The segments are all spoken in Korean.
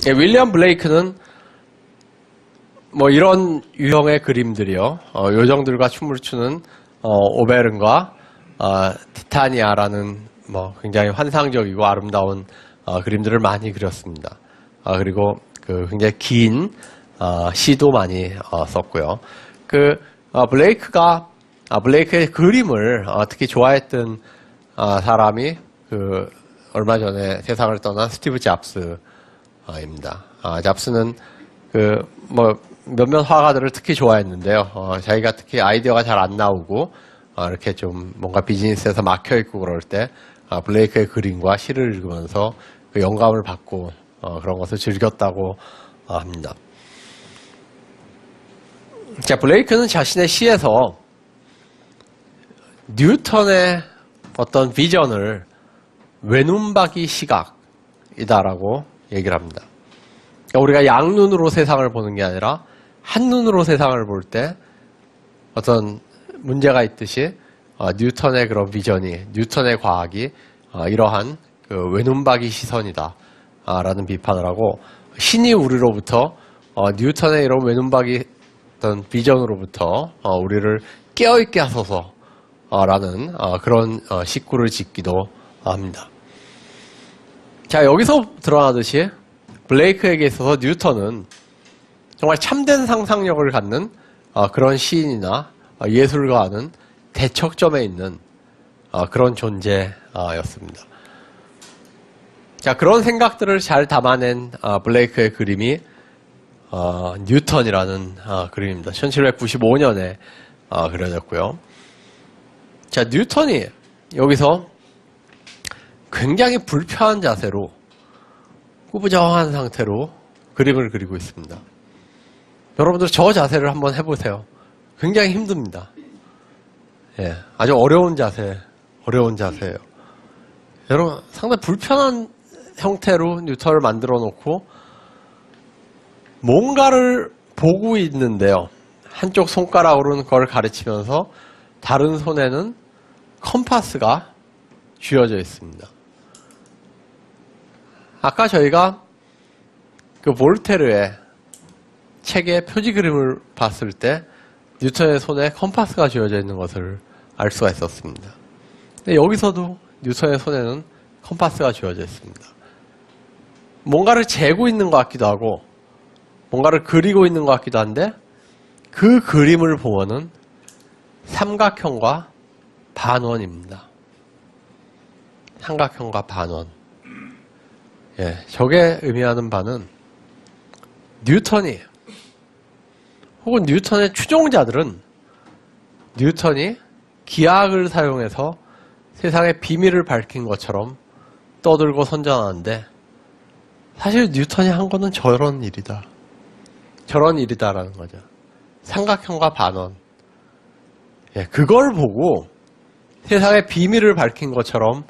윌리엄 블레이크는 뭐 이런 유형의 그림들이요. 요정들과 춤을 추는 오베른과 티타니아라는 뭐 굉장히 환상적이고 아름다운 그림들을 많이 그렸습니다. 그리고 그 굉장히 긴 시도 많이 썼고요. 블레이크의 그림을 특히 좋아했던 사람이 얼마 전에 세상을 떠난 스티브 잡스입니다. 잡스는 몇몇 화가들을 특히 좋아했는데요. 자기가 특히 아이디어가 잘 안 나오고 이렇게 좀 뭔가 비즈니스에서 막혀 있고 그럴 때 블레이크의 그림과 시를 읽으면서 그 영감을 받고 그런 것을 즐겼다고 합니다. 자, 블레이크는 자신의 시에서 뉴턴의 어떤 비전을 외눈박이 시각이다라고 얘기를 합니다. 그러니까 우리가 양눈으로 세상을 보는 게 아니라 한눈으로 세상을 볼 때 어떤 문제가 있듯이 뉴턴의 그런 비전이, 뉴턴의 과학이 이러한 그 외눈박이 시선이다 라는 비판을 하고, 신이 우리로부터 뉴턴의 이런 외눈박이 어떤 비전으로부터 우리를 깨어있게 하소서 라는 그런 식구를 짓기도 합니다. 자, 여기서 드러나듯이 블레이크에게 있어서 뉴턴은 정말 참된 상상력을 갖는 그런 시인이나 예술가와는 대척점에 있는 그런 존재였습니다. 자, 그런 생각들을 잘 담아낸 블레이크의 그림이 뉴턴이라는 그림입니다. 1795년에 그려졌고요. 자, 뉴턴이 여기서 굉장히 불편한 자세로 꾸부정한 상태로 그림을 그리고 있습니다. 여러분들 저 자세를 한번 해보세요. 굉장히 힘듭니다. 예, 아주 어려운 자세예요. 여러분, 상당히 불편한 형태로 뉴턴을 만들어 놓고 뭔가를 보고 있는데요. 한쪽 손가락으로는 그걸 가르치면서 다른 손에는 컴파스가 쥐어져 있습니다. 아까 저희가 그 볼테르의 책의 표지 그림을 봤을 때 뉴턴의 손에 컴파스가 쥐어져 있는 것을 알 수가 있었습니다. 근데 여기서도 뉴턴의 손에는 컴파스가 쥐어져 있습니다. 뭔가를 재고 있는 것 같기도 하고 뭔가를 그리고 있는 것 같기도 한데, 그 그림을 보면은 삼각형과 반원입니다. 삼각형과 반원. 예, 저게 의미하는 바는 뉴턴이, 혹은 뉴턴의 추종자들은 뉴턴이 기하학을 사용해서 세상의 비밀을 밝힌 것처럼 떠들고 선전하는데, 사실 뉴턴이 한 거는 저런 일이다라는 거죠. 삼각형과 반원. 예, 그걸 보고 세상의 비밀을 밝힌 것처럼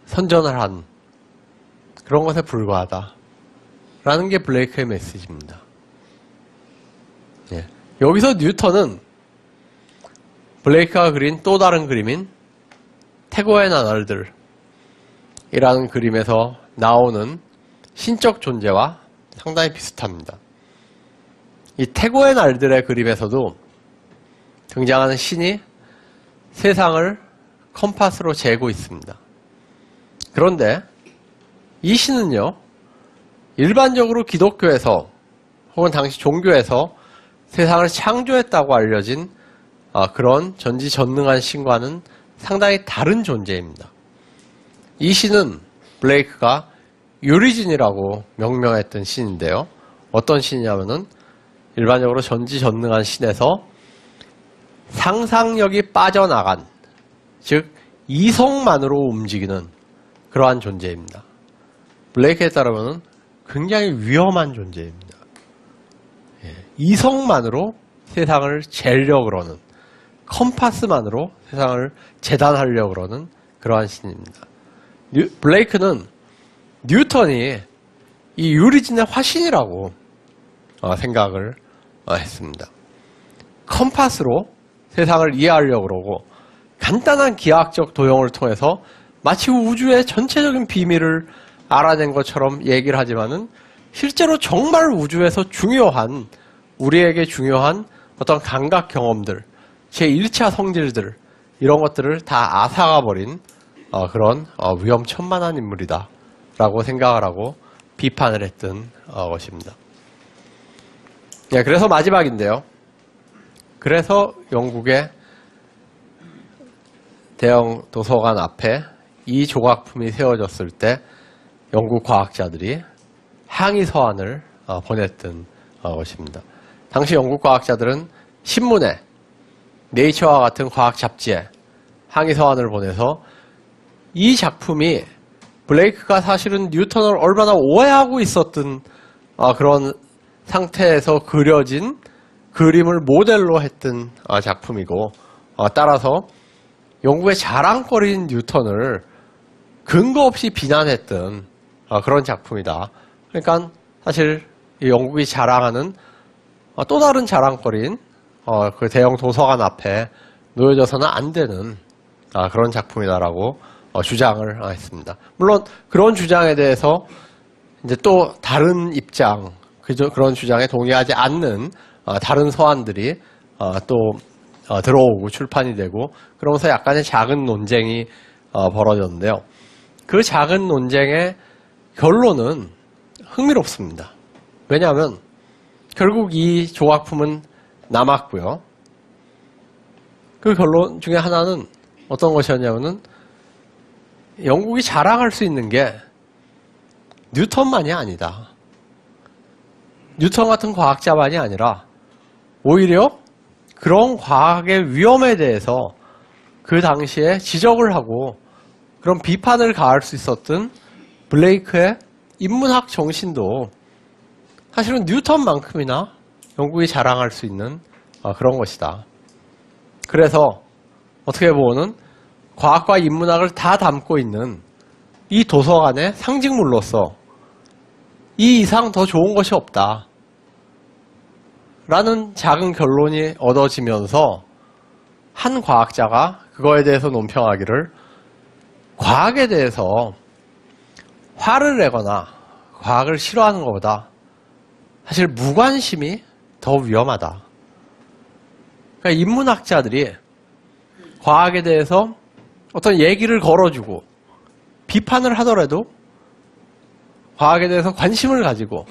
선전을 한 그런 것에 불과하다라는 게 블레이크의 메시지입니다. 예, 여기서 뉴턴은 블레이크가 그린 또 다른 그림인 태고의 나날들이라는 그림에서 나오는 신적 존재와 상당히 비슷합니다. 이 태고의 날들의 그림에서도 등장하는 신이 세상을 컴파스로 재고 있습니다. 그런데 이 신은요, 일반적으로 기독교에서 혹은 당시 종교에서 세상을 창조했다고 알려진 그런 전지전능한 신과는 상당히 다른 존재입니다. 이 신은 블레이크가 유리진이라고 명명했던 신인데요. 어떤 신이냐면은 일반적으로 전지전능한 신에서 상상력이 빠져나간, 즉 이성만으로 움직이는 그러한 존재입니다. 블레이크에 따르면 굉장히 위험한 존재입니다. 예, 이성만으로 세상을 재려고 그러는, 컴파스만으로 세상을 재단하려고 그러는 그러한 신입니다. 블레이크는 뉴턴이 이 유리진의 화신이라고 생각을 했습니다. 컴파스로 세상을 이해하려고 그러고, 간단한 기하학적 도형을 통해서 마치 우주의 전체적인 비밀을 알아낸 것처럼 얘기를 하지만은 실제로 정말 우주에서 중요한, 우리에게 중요한 어떤 감각 경험들, 제1차 성질들, 이런 것들을 다 앗아가 버린 그런 위험천만한 인물이다 라고 생각을 하고 비판을 했던 것입니다. 예, 그래서 마지막인데요. 그래서 영국의 대형 도서관 앞에 이 조각품이 세워졌을 때 영국 과학자들이 항의 서한을 보냈던 것입니다. 당시 영국 과학자들은 신문에, 네이처와 같은 과학 잡지에 항의 서한을 보내서 이 작품이 블레이크가 사실은 뉴턴을 얼마나 오해하고 있었던 그런 상태에서 그려진 그림을 모델로 했던 작품이고, 따라서 영국의 자랑거리인 뉴턴을 근거 없이 비난했던 그런 작품이다. 그러니까 사실 영국이 자랑하는 또 다른 자랑거리인 그 대형 도서관 앞에 놓여져서는 안 되는 그런 작품이다라고 주장을 했습니다. 물론 그런 주장에 대해서 이제 또 다른 입장, 그런 주장에 동의하지 않는 다른 서한들이 또 들어오고 출판이 되고, 그러면서 약간의 작은 논쟁이 벌어졌는데요. 그 작은 논쟁의 결론은 흥미롭습니다. 왜냐하면 결국 이 조각품은 남았고요. 그 결론 중에 하나는 어떤 것이었냐면은 영국이 자랑할 수 있는 게 뉴턴만이 아니다. 뉴턴 같은 과학자만이 아니라 오히려 그런 과학의 위험에 대해서 그 당시에 지적을 하고 그런 비판을 가할 수 있었던 블레이크의 인문학 정신도 사실은 뉴턴만큼이나 영국이 자랑할 수 있는 그런 것이다. 그래서 어떻게 보면은 과학과 인문학을 다 담고 있는 이 도서관의 상징물로서 이 이상 더 좋은 것이 없다 라는 작은 결론이 얻어지면서 한 과학자가 그거에 대해서 논평하기를, 과학에 대해서 화를 내거나 과학을 싫어하는 것보다 사실 무관심이 더 위험하다. 그러니까 인문학자들이 과학에 대해서 어떤 얘기를 걸어주고 비판을 하더라도 과학에 대해서 관심을 가지고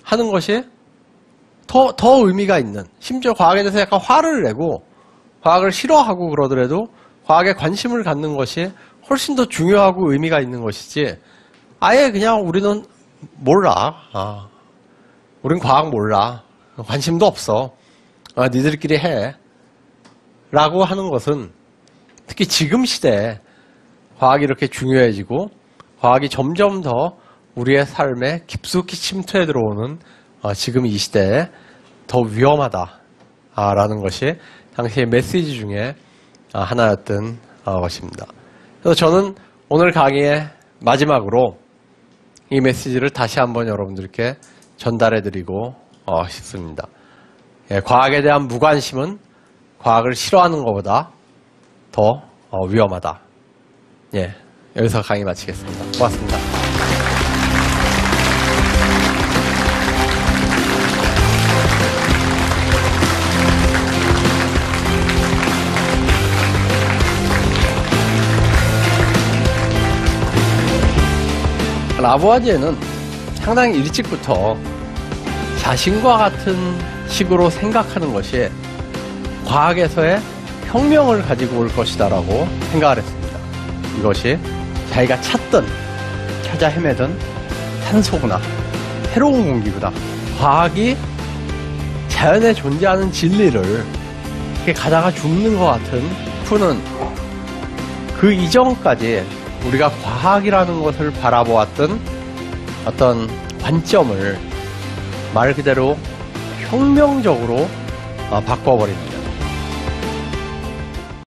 하는 것이 더 의미가 있는, 심지어 과학에 대해서 약간 화를 내고 과학을 싫어하고 그러더라도 과학에 관심을 갖는 것이 훨씬 더 중요하고 의미가 있는 것이지, 아예 그냥 우리는 몰라. 우린 과학 몰라. 관심도 없어. 니들끼리 해. 라고 하는 것은 특히 지금 시대에 과학이 이렇게 중요해지고 과학이 점점 더 우리의 삶에 깊숙이 침투해 들어오는 지금 이 시대에 더 위험하다라는 것이 당시의 메시지 중에 하나였던 것입니다. 그래서 저는 오늘 강의의 마지막으로 이 메시지를 다시 한번 여러분들께 전달해 드리고 싶습니다. 과학에 대한 무관심은 과학을 싫어하는 것보다 더 위험하다. 여기서 강의 마치겠습니다. 고맙습니다. 라부아지에는 상당히 일찍부터 자신과 같은 식으로 생각하는 것이 과학에서의 혁명을 가지고 올 것이다 라고 생각을 했습니다. 이것이 자기가 찾아 헤매던 산소구나, 새로운 공기구나, 과학이 자연에 존재하는 진리를 이렇게 가다가 죽는 것 같은 푸는, 그 이전까지 우리가 과학이라는 것을 바라보았던 어떤 관점을 말 그대로 혁명적으로 바꿔버립니다.